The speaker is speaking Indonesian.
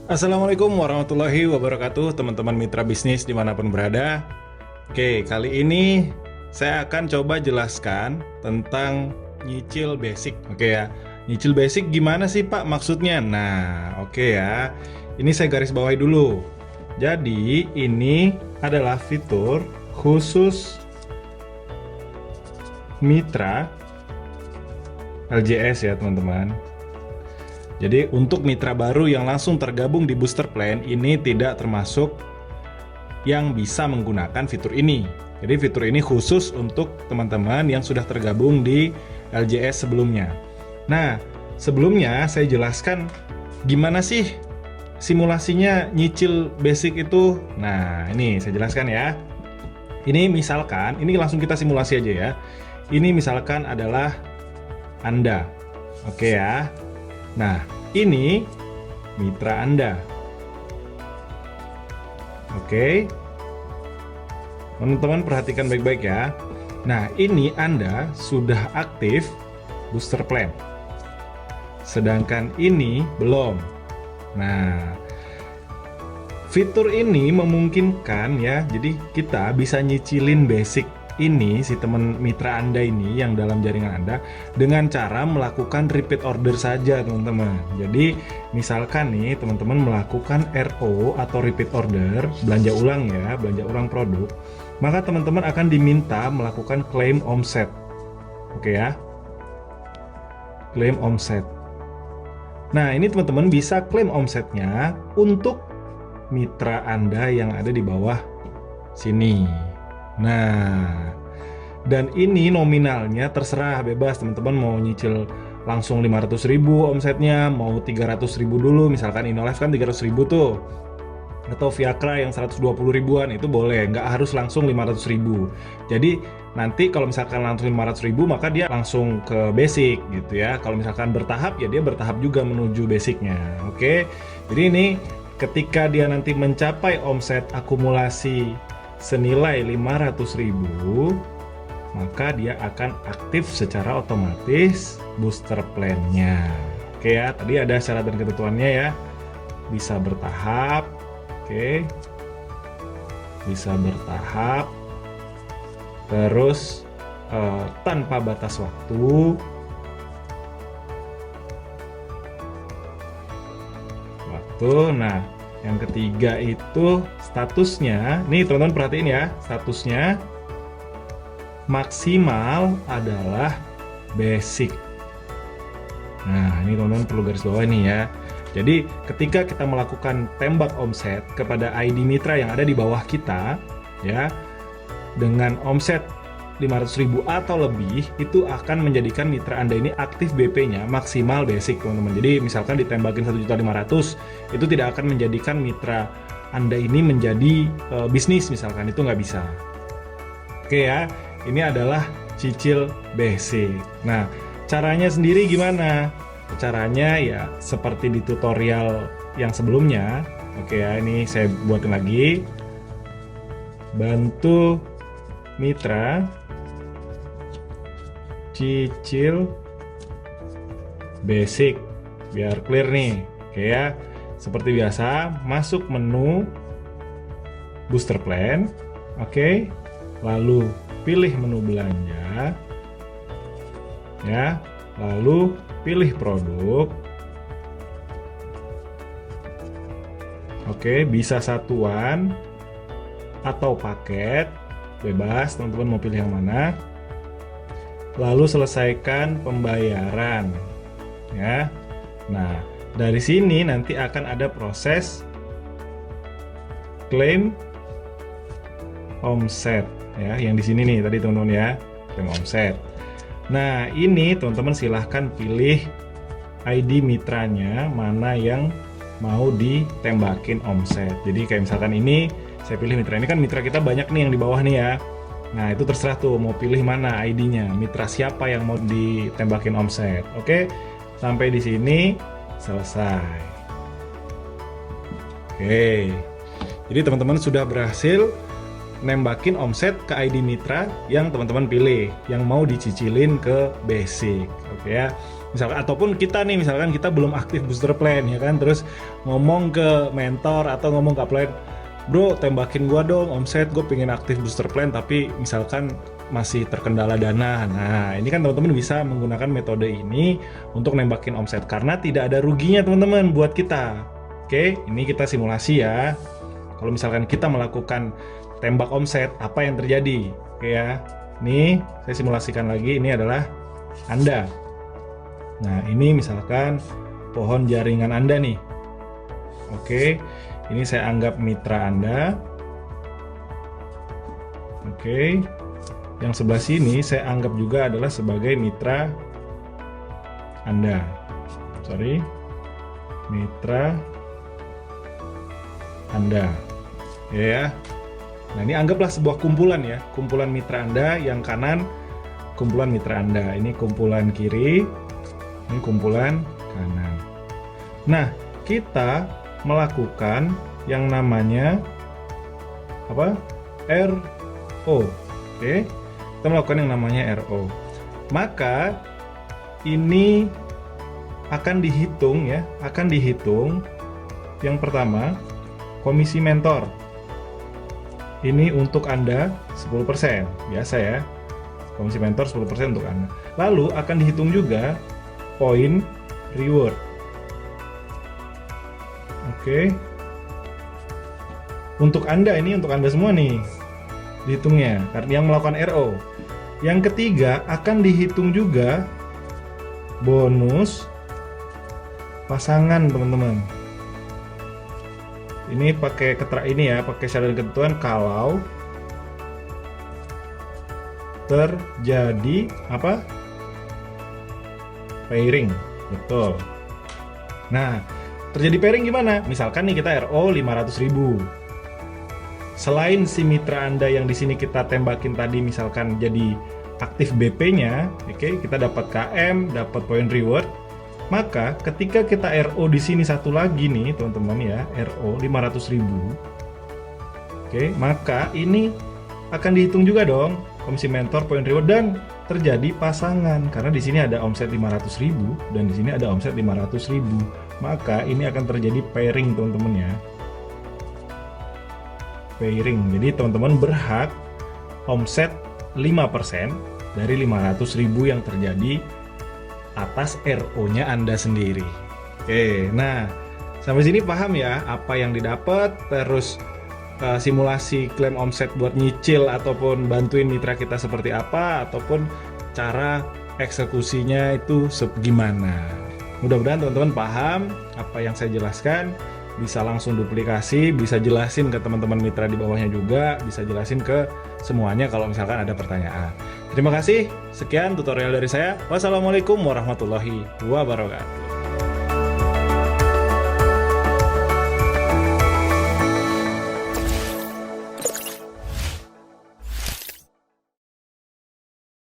Assalamualaikum warahmatullahi wabarakatuh, teman-teman mitra bisnis dimanapun berada. Oke, kali ini saya akan coba jelaskan tentang nyicil basic. Oke ya, nyicil basic gimana sih Pak maksudnya? Nah, oke ya, ini saya garis bawahi dulu. Jadi ini adalah fitur khusus mitra LJS ya teman-teman. Jadi untuk mitra baru yang langsung tergabung di booster plan ini tidak termasuk yang bisa menggunakan fitur ini. Jadi fitur ini khusus untuk teman-teman yang sudah tergabung di LJS sebelumnya. Nah, sebelumnya saya jelaskan gimana sih simulasinya nyicil basic itu. Nah, ini saya jelaskan ya. Ini misalkan, ini langsung kita simulasi aja ya. Ini misalkan adalah Anda. Oke ya. Nah, ini mitra Anda. Oke. Teman-teman perhatikan baik-baik ya. Nah, ini Anda sudah aktif booster plan. Sedangkan ini belum. Nah, fitur ini memungkinkan ya. Jadi kita bisa nyicilin basic ini si teman mitra Anda ini yang dalam jaringan Anda dengan cara melakukan repeat order saja teman-teman. Jadi misalkan nih teman-teman melakukan RO atau repeat order, belanja ulang ya, belanja ulang produk, maka teman-teman akan diminta melakukan claim omset. Oke ya, claim omset. Nah, ini teman-teman bisa claim omsetnya untuk mitra Anda yang ada di bawah sini. Nah, dan ini nominalnya terserah, bebas teman-teman mau nyicil langsung 500.000 omsetnya, mau 300.000 dulu, misalkan Innolife kan 300.000 tuh, atau Viakra yang 120 ribuan itu boleh, nggak harus langsung 500.000. Jadi nanti kalau misalkan langsung 500.000 maka dia langsung ke basic gitu ya. Kalau misalkan bertahap ya dia bertahap juga menuju basicnya. Oke, jadi ini ketika dia nanti mencapai omset akumulasi senilai 500.000, maka dia akan aktif secara otomatis booster plan-nya. Oke ya, tadi ada syarat dan ketentuannya ya. Bisa bertahap. Oke. Bisa bertahap. Terus tanpa batas waktu. Nah, yang ketiga itu statusnya, nih teman-teman perhatiin ya, statusnya maksimal adalah basic. Nah, ini teman-teman perlu garis bawah ini ya. Jadi ketika kita melakukan tembak omset kepada ID mitra yang ada di bawah kita, ya, dengan omset 500.000 atau lebih, itu akan menjadikan mitra Anda ini aktif BP-nya maksimal basic teman-teman. Jadi misalkan ditembakin 1.500.000, itu tidak akan menjadikan mitra Anda ini menjadi bisnis misalkan, itu nggak bisa. Oke ya, ini adalah cicil basic. Nah, caranya sendiri gimana? Caranya ya seperti di tutorial yang sebelumnya. Oke ya, ini saya buatin lagi. Bantu mitra cicil basic biar clear nih. Oke ya, seperti biasa masuk menu booster plan. Oke, lalu pilih menu belanja ya, lalu pilih produk. Oke, bisa satuan atau paket, bebas teman-teman mau pilih yang mana. Lalu selesaikan pembayaran ya. Nah, dari sini nanti akan ada proses claim omset ya, yang di sini nih tadi teman-teman ya, claim omset. Nah, ini teman-teman silahkan pilih ID mitranya mana yang mau ditembakin omset. Jadi kayak misalkan ini saya pilih mitra ini, kan mitra kita banyak nih yang di bawah nih ya. Nah, itu terserah tuh mau pilih mana ID-nya, mitra siapa yang mau ditembakin omset. Oke, sampai di sini selesai. Oke, jadi teman-teman sudah berhasil nembakin omset ke ID mitra yang teman-teman pilih, yang mau dicicilin ke basic. Oke ya. Misalkan ataupun kita nih, misalkan kita belum aktif booster plan ya kan, terus ngomong ke mentor atau ngomong ke upline, bro tembakin gua dong omset, gue pengen aktif booster plan tapi misalkan masih terkendala dana. Nah ini kan teman-teman bisa menggunakan metode ini untuk nembakin omset karena tidak ada ruginya teman-teman buat kita. Oke, ini kita simulasi ya. Kalau misalkan kita melakukan tembak omset, apa yang terjadi? Oke ya, nih saya simulasikan lagi, ini adalah Anda. Nah ini misalkan pohon jaringan Anda nih. Oke, ini saya anggap mitra Anda. Oke, yang sebelah sini saya anggap juga adalah sebagai mitra Anda. Mitra Anda. Ya. Nah ini anggaplah sebuah kumpulan ya, kumpulan mitra Anda. Yang kanan kumpulan mitra Anda, ini kumpulan kiri, ini kumpulan kanan. Nah kita melakukan yang namanya apa? RO. Oke, kita melakukan yang namanya RO. Maka ini akan dihitung ya, akan dihitung yang pertama komisi mentor. Ini untuk Anda 10%, biasa ya. Komisi mentor 10% untuk Anda. Lalu akan dihitung juga poin reward. Oke. Untuk Anda ini, untuk Anda semua nih dihitungnya karena yang melakukan RO. Yang ketiga akan dihitung juga bonus pasangan teman-teman. Ini pakai pakai syarat dan ketentuan kalau terjadi apa? Pairing, betul. Nah, terjadi pairing gimana? Misalkan nih kita RO 500.000. Selain si mitra Anda yang di sini kita tembakin tadi misalkan jadi aktif BP-nya, oke, kita dapat KM, dapat poin reward. Maka ketika kita RO di sini satu lagi nih, teman-teman ya, RO 500.000. Oke, maka ini akan dihitung juga dong komisi mentor, poin reward dan terjadi pasangan karena di sini ada omset 500.000 dan di sini ada omset 500.000. Maka ini akan terjadi pairing teman-teman ya. Pairing. Jadi teman-teman berhak omset 5% dari 500.000 yang terjadi atas RO-nya Anda sendiri. Oke, nah sampai sini paham ya apa yang didapat, terus simulasi klaim omset buat nyicil ataupun bantuin mitra kita seperti apa, ataupun cara eksekusinya itu gimana. Mudah-mudahan teman-teman paham apa yang saya jelaskan, bisa langsung duplikasi, bisa jelasin ke teman-teman mitra di bawahnya juga, bisa jelasin ke semuanya kalau misalkan ada pertanyaan. Terima kasih, sekian tutorial dari saya. Wassalamualaikum warahmatullahi wabarakatuh.